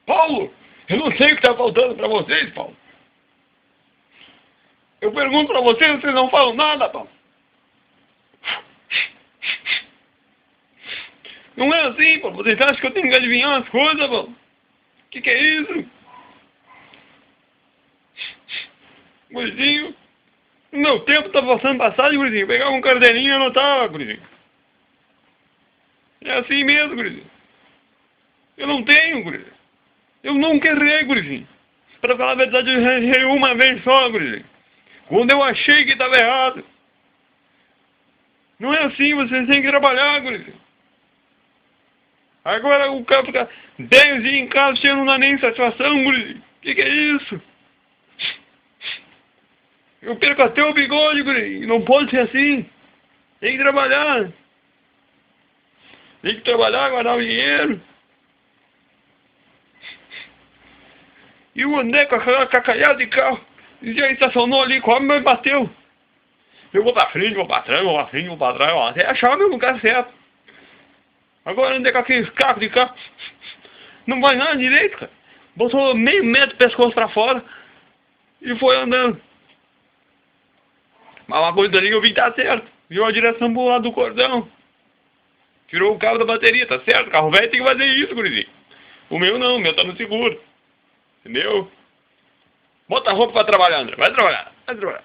Paulo, eu não sei o que está faltando para vocês, Paulo. Eu pergunto para vocês não falam nada, Paulo. Não é assim, Paulo. Vocês acham que eu tenho que adivinhar as coisas, Paulo? Que é isso? Gurizinho, o meu tempo tá passando passagem, gurizinho. Pegar um caderninho e anotar, gurizinho. É assim mesmo, gurizinho. Eu não tenho, gurizinho. Eu nunca errei, gurizinho. Pra falar a verdade, eu errei uma vez só, gurizinho. Quando eu achei que estava errado. Não é assim, vocês têm que trabalhar, gurizinho. Agora o cara fica 10 dias em casa, você não dá nem satisfação, gurizinho. Que é isso? Eu perco até o bigode, gurizinho. Não pode ser assim. Tem que trabalhar. Tem que trabalhar, guardar o dinheiro. E o André com aquela cacalhada de carro. E já estacionou ali, quase me bateu. Eu vou pra frente, vou pra trás, vou pra frente, vou pra trás, até achar o meu lugar certo. Agora andei com aqueles cacos de carro. Não vai nada direito, cara. Botou meio metro do pescoço pra fora. E foi andando. Mas uma coisa ali eu vi que tá certo. Viu a direção pro lado do cordão. Tirou o cabo da bateria, tá certo? O carro velho tem que fazer isso, gurizinho. O meu não, o meu tá no seguro. Entendeu? Bota a roupa pra trabalhar, André. Vai trabalhar, vai trabalhar.